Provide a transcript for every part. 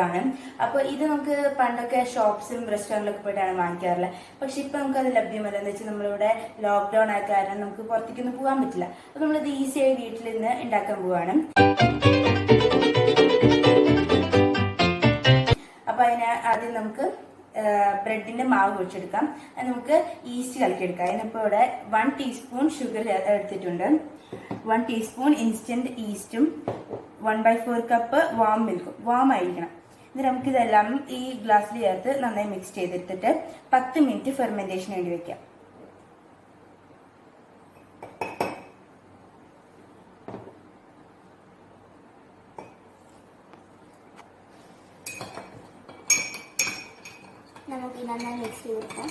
ആണ്. അപ്പോൾ ഇത് നമുക്ക് പണ്ടൊക്കെ ഷോപ്സിലും റെസ്റ്റോറൻറ്റിലൊക്കെ പോയിട്ടാണ് വാങ്ങിക്കാറുള്ളത്. പക്ഷെ ഇപ്പൊ നമുക്കത് ലഭ്യമല്ല. എന്ന് വെച്ചാൽ നമ്മളിവിടെ ലോക്ക്ഡൌൺ ആയ കാരണം നമുക്ക് പുറത്തേക്കൊന്നും പോകാൻ പറ്റില്ല. അപ്പൊ നമ്മളിത് ഈസിയായി വീട്ടിൽ നിന്ന് ഉണ്ടാക്കാൻ പോവാണ്. അപ്പൊ ആദ്യം നമുക്ക് ബ്രെഡിന്റെ മാവ് കുഴിച്ചെടുക്കാം. അത് നമുക്ക് ഈസ്റ്റ് കലക്കിയെടുക്കാം. അതിനിപ്പോൾ ഇവിടെ 1 ടീസ്പൂൺ ഷുഗർ എടുത്തിട്ടുണ്ട്, 1 ടീസ്പൂൺ ഇൻസ്റ്റന്റ് ഈസ്റ്റും 1/4 കപ്പ് വാം മിൽക്കും. വാം ആയിരിക്കണം. എന്നിട്ട് നമുക്കിതെല്ലാം ഈ ഗ്ലാസ്സിൽ ചേർത്ത് നന്നായി മിക്സ് ചെയ്തെടുത്തിട്ട് 10 മിനിറ്റ് ഫെർമെന്റേഷന് വേണ്ടി വെക്കാം. നമുക്ക് നന്നായി മിക്സ് ചെയ്ത് കൊടുക്കാം.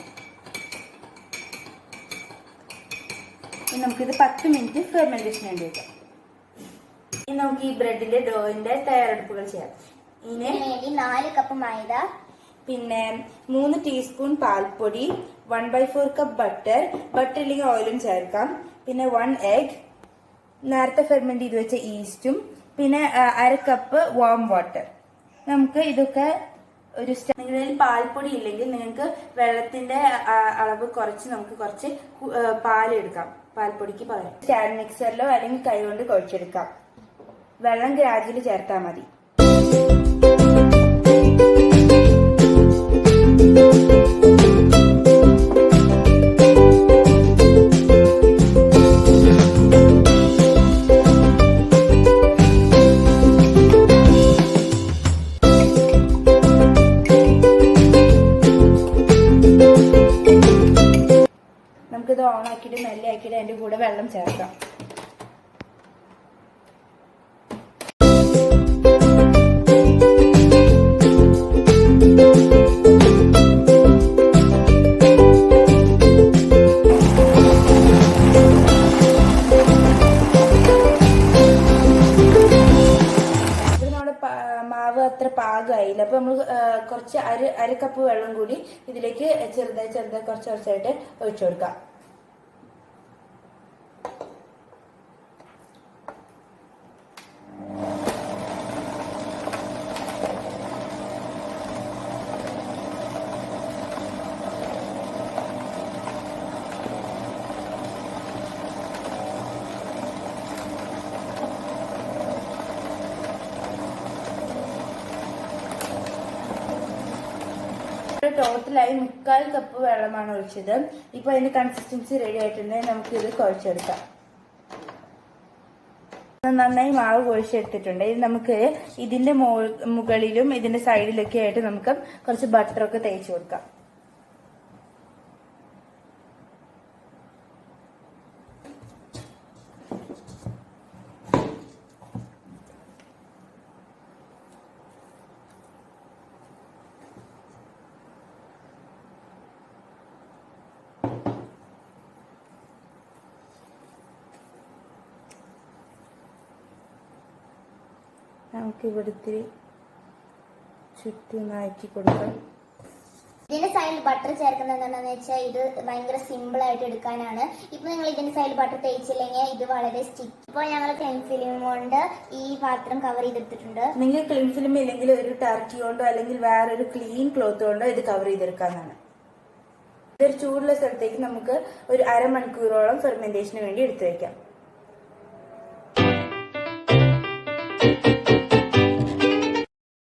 നമുക്കിത് 10 മിനിറ്റ് ഫെർമെന്റേഷന് വേണ്ടി വെക്കാം. ഇനി നമുക്ക് ഈ ബ്രെഡിന്റെ ഡോയിന്റെ തയ്യാറെടുപ്പുകൾ ചെയ്യാം. ഇതിന് വേണ്ടി 4 കപ്പ് മൈദ, പിന്നെ 3 ടീസ്പൂൺ പാൽപ്പൊടി, 1/4 കപ്പ് ബട്ടർ ഇല്ലെങ്കിൽ ഓയിലും ചേർക്കാം, പിന്നെ 1 എഗ്, നേരത്തെ ഫെർമെന്റ് ചെയ്ത് വെച്ച ഈസ്റ്റും, പിന്നെ 1/2 കപ്പ് വാം വാട്ടർ. നമുക്ക് ഇതൊക്കെ ഒരു നിങ്ങളിൽ പാൽപ്പൊടി ഇല്ലെങ്കിൽ നിങ്ങൾക്ക് വെള്ളത്തിന്റെ അളവ് കുറച്ച് നമുക്ക് കുറച്ച് പാലെടുക്കാം. പാൽപ്പൊടിക്ക് പകരം സ്റ്റാൻഡ് മിക്സറിലോ അല്ലെങ്കിൽ കൈകൊണ്ട് കുഴച്ചെടുക്കാം. വെള്ളം ഗ്രാജുവലി ചേർത്താൽ മതി. നമുക്കിത് ഓണാക്കിയിട്ട് മെല്ലെ ആക്കിയിട്ട് അതിന്റെ കൂടെ വെള്ളം ചേർക്കാം. മാവ് അത്ര പാകമായില്ല. അപ്പൊ നമ്മൾ കുറച്ച് അര കപ്പ് വെള്ളം കൂടി ഇതിലേക്ക് ചെറുതായി കുറച്ചായിട്ട് ഒഴിച്ചു കൊടുക്കാം. ടോട്ടലായി 3/4 കപ്പ് വെള്ളമാണ് ഒഴിച്ചത്. ഇപ്പൊ അതിന്റെ കൺസിസ്റ്റൻസി റെഡി ആയിട്ടുണ്ടെങ്കിൽ നമുക്ക് ഇത് കുഴച്ചെടുക്കാം. നന്നായി മാവ് കുഴച്ചെടുത്തിട്ടുണ്ട്. ഇത് നമുക്ക് ഇതിന്റെ മുകളിലും ഇതിന്റെ സൈഡിലൊക്കെ ആയിട്ട് നമുക്ക് കുറച്ച് ബട്ടറൊക്കെ തേച്ച് കൊടുക്കാം. നമുക്ക് ഇവിടുത്തെ ചുറ്റും ആക്കി കൊടുക്കാം. ഇതിന്റെ സൈഡിൽ ബട്ടർ ചേർക്കുന്നത് എന്താണെന്ന് വെച്ചാൽ ഇത് ഭയങ്കര സിമ്പിൾ ആയിട്ട് എടുക്കാനാണ്. ഇപ്പൊ നിങ്ങൾ ഇതിന്റെ സൈഡിൽ ബട്ടർ തേച്ചില്ലെങ്കിൽ ഇത് വളരെ സ്റ്റിക്ക്. ഇപ്പോൾ ഞങ്ങൾ ക്ലീൻ ഫിലിം കൊണ്ട് ഈ പാത്രം കവർ ചെയ്തെടുത്തിട്ടുണ്ട്. നിങ്ങൾ ക്ലീൻ ഫിലിം ഇല്ലെങ്കിൽ ഒരു ടർക്കി കൊണ്ടോ അല്ലെങ്കിൽ വേറൊരു ക്ലീൻ ക്ലോത്ത് കൊണ്ടോ ഇത് കവർ ചെയ്തെടുക്കാനാണ്. ഇതൊരു ചൂടുള്ള സ്ഥലത്തേക്ക് നമുക്ക് ഒരു അരമണിക്കൂറോളം ഫെർമെന്റേഷന് വേണ്ടി എടുത്തു വെക്കാം.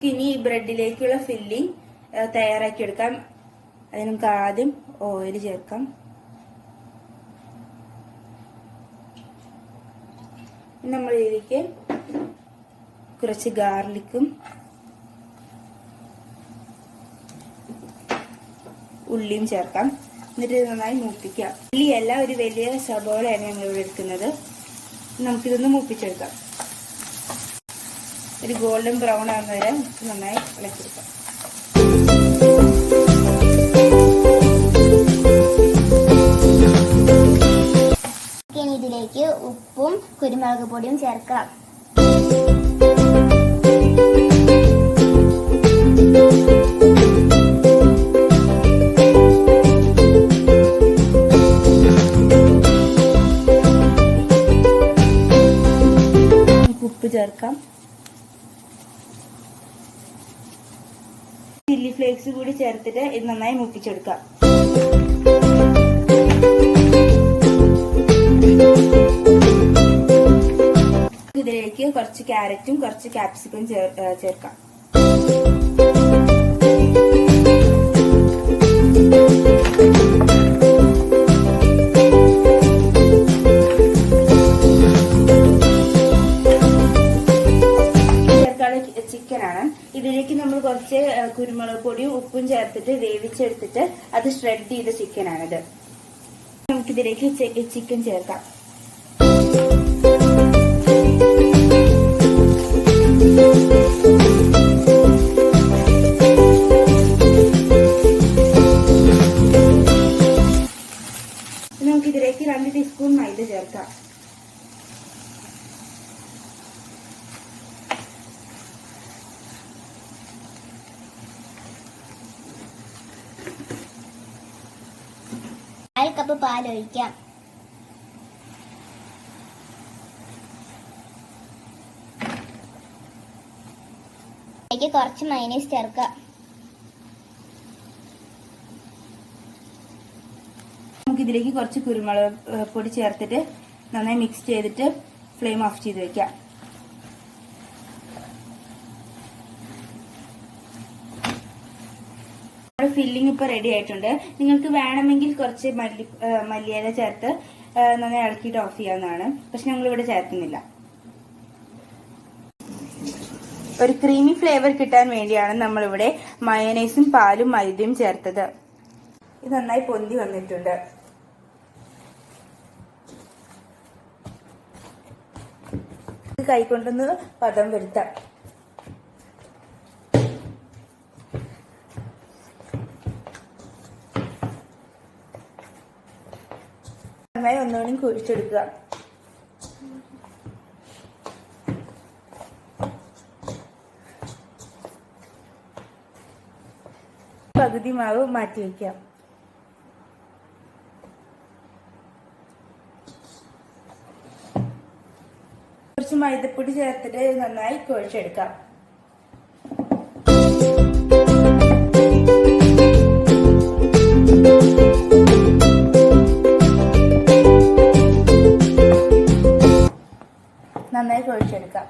ഇനി ബ്രെഡിലേക്കുള്ള ഫില്ലിംഗ് തയ്യാറാക്കി എടുക്കാം. അതിന് നമുക്ക് ആദ്യം ഓയിൽ ചേർക്കാം. നമ്മൾ ഇതിലേക്ക് കുറച്ച് ഗാർലിക്കും ഉള്ളിയും ചേർക്കാം. എന്നിട്ട് നന്നായി മൂപ്പിക്കാം. ഉള്ളിയല്ല, ഒരു വലിയ സബോളയാണ് ഞങ്ങളിവിടെ എടുക്കുന്നത്. നമുക്കിതൊന്ന് മൂപ്പിച്ചെടുക്കാം. ഒരു ഗോൾഡൻ ബ്രൗൺ ആകുന്ന വരെ നന്നായി ഇളക്കിയെടുക്കാം. ഇതിലേക്ക് ഉപ്പും കുരുമുളക് പൊടിയും ചേർക്കാം. ഉപ്പ് ചേർക്കാം. ചില്ലി ഫ്ലേക്സ് കൂടി ചേർത്തിട്ട് ഇത് നന്നായി മൂപ്പിച്ചെടുക്കാം. ഇതിലേക്ക് കുറച്ച് ക്യാരറ്റും കുറച്ച് ക്യാപ്സിക്കും ചേർക്കാം. ചിക്കനാണ്. ഇതിലേക്ക് നമ്മൾ കുറച്ച് കുരുമുളക് പൊടിയും ഉപ്പും ചേർത്തിട്ട് വേവിച്ചെടുത്തിട്ട് അത് ഷ്രെഡ് ചെയ്ത ചിക്കനാണിത്. നമുക്കിതിലേക്ക് ചിക്കൻ ചേർക്കാം. നമുക്കിതിലേക്ക് 2 ടീസ്പൂൺ മൈദ ചേർക്കാം. കപ്പ് പാലൊഴിക്കാം. അതിലേക്ക് കുറച്ച് മയോണൈസ് ചേർക്കാം. നമുക്കിതിലേക്ക് കുറച്ച് കുരുമുളക് പൊടി ചേർത്തിട്ട് നന്നായി മിക്സ് ചെയ്തിട്ട് ഫ്ലെയിം ഓഫ് ചെയ്ത് വെക്കാം. ഫില്ലിംഗ് ഇപ്പൊ റെഡി ആയിട്ടുണ്ട്. നിങ്ങൾക്ക് വേണമെങ്കിൽ കുറച്ച് മല്ലിയില ചേർത്ത് നന്നായി ഇളക്കിയിട്ട് ഓഫ് ചെയ്യാവുന്നതാണ്. പക്ഷെ ഞങ്ങൾ ഇവിടെ ചേർക്കുന്നില്ല. ഒരു ക്രീമി ഫ്ലേവർ കിട്ടാൻ വേണ്ടിയാണ് നമ്മളിവിടെ മയോണൈസും പാലും മൈദയും ചേർത്തത്. ഇത് നന്നായി പൊന്തി വന്നിട്ടുണ്ട്. കൈകൊണ്ടൊന്ന് പദം വരുത്താം. നന്നായി ഒന്നുകൂടി കുഴിച്ചെടുക്കുക. പകുതി മാവ് മാറ്റി വയ്ക്കാം. കുറച്ച് മൈദപ്പൊടി ചേർത്തിട്ട് നന്നായി കുഴച്ചെടുക്കാം. നന്നായി കുഴച്ചെടുക്കാം.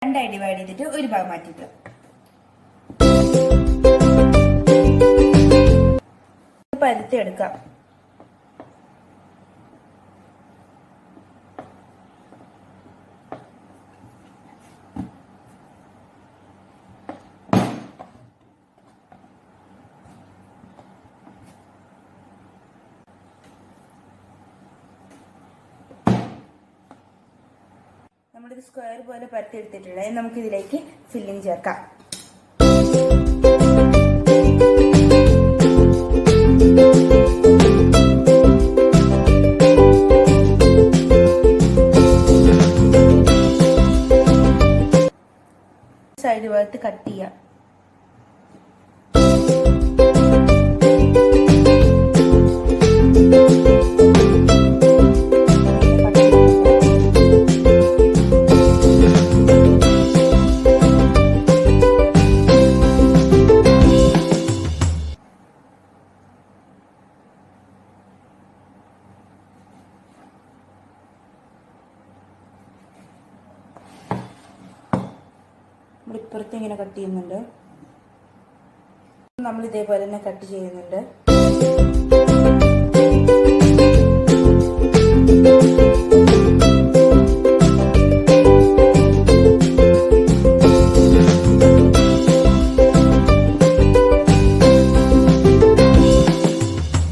രണ്ടായി ഡിവൈഡ് ചെയ്തിട്ട് ഒരു ഭാഗം മാറ്റിയിട്ട് പരുത്തിയെടുക്കാം. നമ്മളിത് സ്ക്വയർ പോലെ പരത്തിയെടുത്തിട്ടുണ്ട്. നമുക്കിതിലേക്ക് ഫില്ലിംഗ് ചേർക്കാം. സൈഡ് ഭാഗത്ത് കട്ട് ചെയ്യാം. നമ്മൾ ഇപ്പുറത്ത് ഇങ്ങനെ കട്ട് ചെയ്യുന്നുണ്ട്. നമ്മൾ ഇതേപോലെ തന്നെ കട്ട് ചെയ്യുന്നുണ്ട്.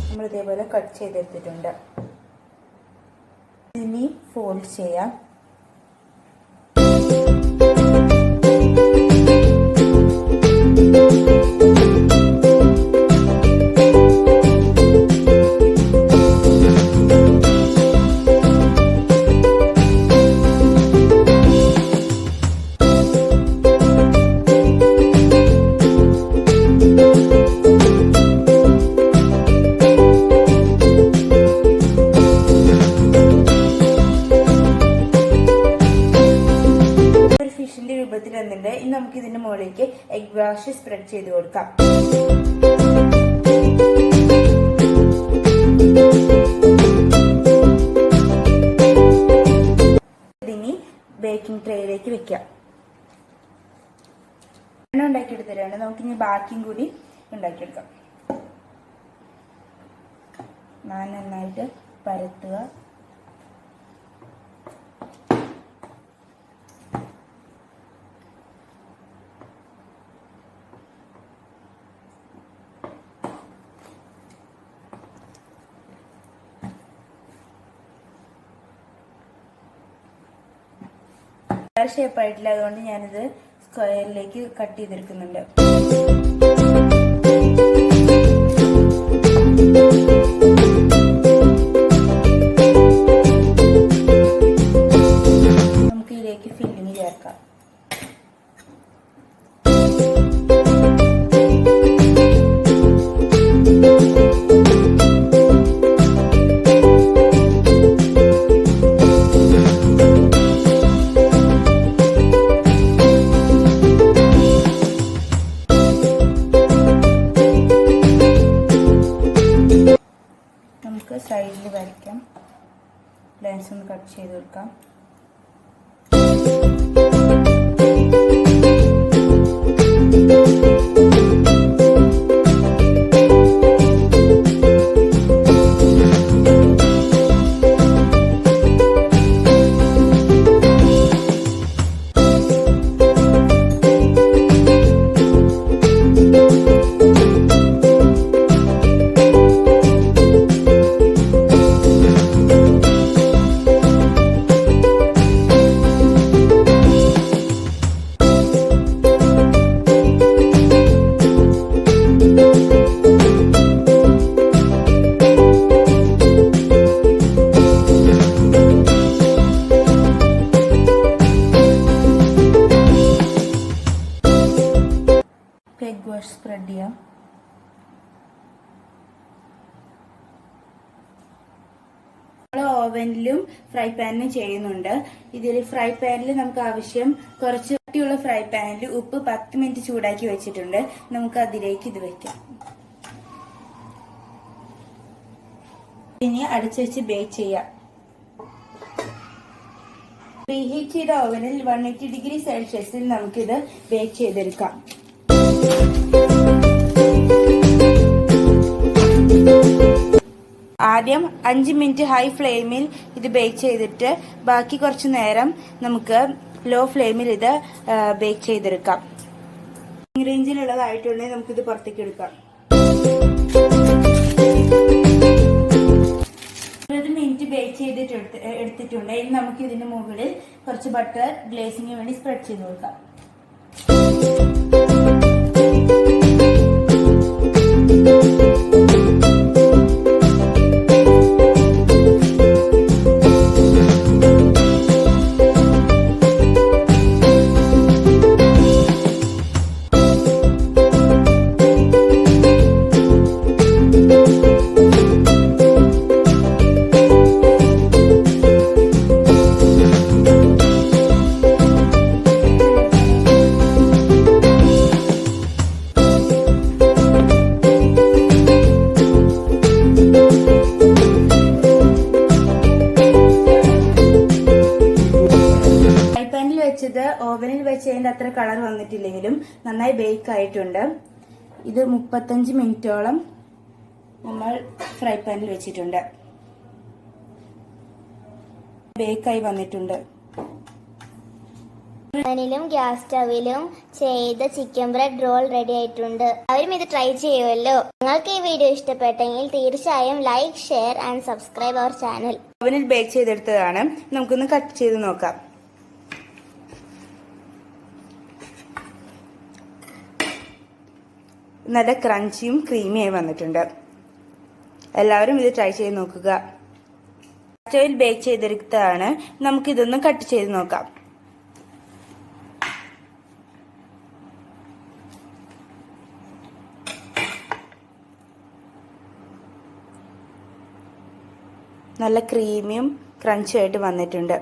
നമ്മൾ ഇതേപോലെ കട്ട് ചെയ്തെടുത്തിട്ടുണ്ട്. ഇനി ഫോൾഡ് ചെയ്യാം. വന്നിട്ടുണ്ട്. ഇനി നമുക്ക് ഇതിന്റെ മുകളിലേക്ക് എഗ് വാഷ് സ്പ്രെഡ് ചെയ്ത് കൊടുക്കാം. ഇതിനി ബേക്കിംഗ് ട്രേയിലേക്ക് വെക്കാം. ഉണ്ടാക്കിയെടുത്തരാണ്. നമുക്കിനി ബാക്കിയും കൂടി ഉണ്ടാക്കിയെടുക്കാം. നന്നായിട്ട് പരത്തുക. ഷേപ്പ് ആയിട്ടില്ല, അതുകൊണ്ട് ഞാനിത് സ്ക്വയറിലേക്ക് കട്ട് ചെയ്തെടുക്കുന്നുണ്ട്. നമുക്ക് ഇതിലേക്ക് ഫില്ലിങ് ചേർക്കാം. സൈഡിൽ വരയ്ക്കാം. ലൈൻസ് ഒന്ന് കട്ട് ചെയ്ത് കൊടുക്കാം. എഗ് വാഷ് സ്പ്രെഡ് ചെയ്യാം. നമ്മൾ ഓവനിലും ഫ്രൈ പാനിലും ചെയ്യുന്നുണ്ട്. ഇതിൽ ഫ്രൈ പാനിൽ നമുക്ക് ആവശ്യം കുറച്ച് കട്ടിയുള്ള ഫ്രൈ പാനിൽ ഉപ്പ് 10 മിനിറ്റ് ചൂടാക്കി വെച്ചിട്ടുണ്ട്. നമുക്ക് അതിലേക്ക് ഇത് വെക്കാം. ഇനി അടച്ചു വെച്ച് ബേക്ക് ചെയ്യാം. പ്രീഹീറ്റ് ചെയ്ത ഓവനിൽ 180 ഡിഗ്രി സെൽഷ്യസിൽ നമുക്കിത് ബേക്ക് ചെയ്തെടുക്കാം. ആദ്യം 5 മിനിറ്റ് ഹൈ ഫ്ലെയിമിൽ ഇത് ബേക്ക് ചെയ്തിട്ട് ബാക്കി കുറച്ചു നേരം നമുക്ക് ലോ ഫ്ലെയിമിൽ ഇത് ബേക്ക് ചെയ്തെടുക്കാം. റേഞ്ചിലുള്ളതായിട്ടുണ്ടെങ്കിൽ നമുക്കിത് പുറത്തേക്ക് എടുക്കാം. 20 മിനിറ്റ് ബേക്ക് ചെയ്തിട്ട് എടുത്തിട്ടുണ്ട്. ഇനി നമുക്ക് ഇതിന്റെ മുകളിൽ കുറച്ച് ബട്ടർ ഗ്ലേസിങ്ങിന് വേണ്ടി സ്പ്രെഡ് ചെയ്ത് കൊടുക്കാം. ഓവനിൽ വെച്ച് അതിന്റെ അത്ര കളർ വന്നിട്ടില്ലെങ്കിലും നന്നായി ബേക്ക് ആയിട്ടുണ്ട്. ഇത് 35 മിനിറ്റോളം നമ്മൾ ഫ്രൈ പാനിൽ വെച്ചിട്ടുണ്ട്. ബേക്കായി വന്നിട്ടുണ്ട്. പാനിലും ഗ്യാസ് സ്റ്റവിലും ചെയ്ത ചിക്കൻ ബ്രെഡ് റോൾ റെഡി ആയിട്ടുണ്ട്. അവരും ഇത് ട്രൈ ചെയ്യുമല്ലോ. നിങ്ങൾക്ക് ഈ വീഡിയോ ഇഷ്ടപ്പെട്ടെങ്കിൽ തീർച്ചയായും like, share and subscribe our channel. ഓവനിൽ ബേക്ക് ചെയ്തെടുത്തതാണ്. നമുക്കൊന്ന് കട്ട് ചെയ്ത് നോക്കാം. നല്ല ക്രഞ്ചിയും ക്രീമിയായി വന്നിട്ടുണ്ട്. എല്ലാവരും ഇത് ട്രൈ ചെയ്ത് നോക്കുക. സ്റ്റവിൽ ബേക്ക് ചെയ്തെടുത്തതാണ്. നമുക്കിതൊന്ന് കട്ട് ചെയ്ത് നോക്കാം. നല്ല ക്രീമിയും ക്രഞ്ചും ആയിട്ട് വന്നിട്ടുണ്ട്.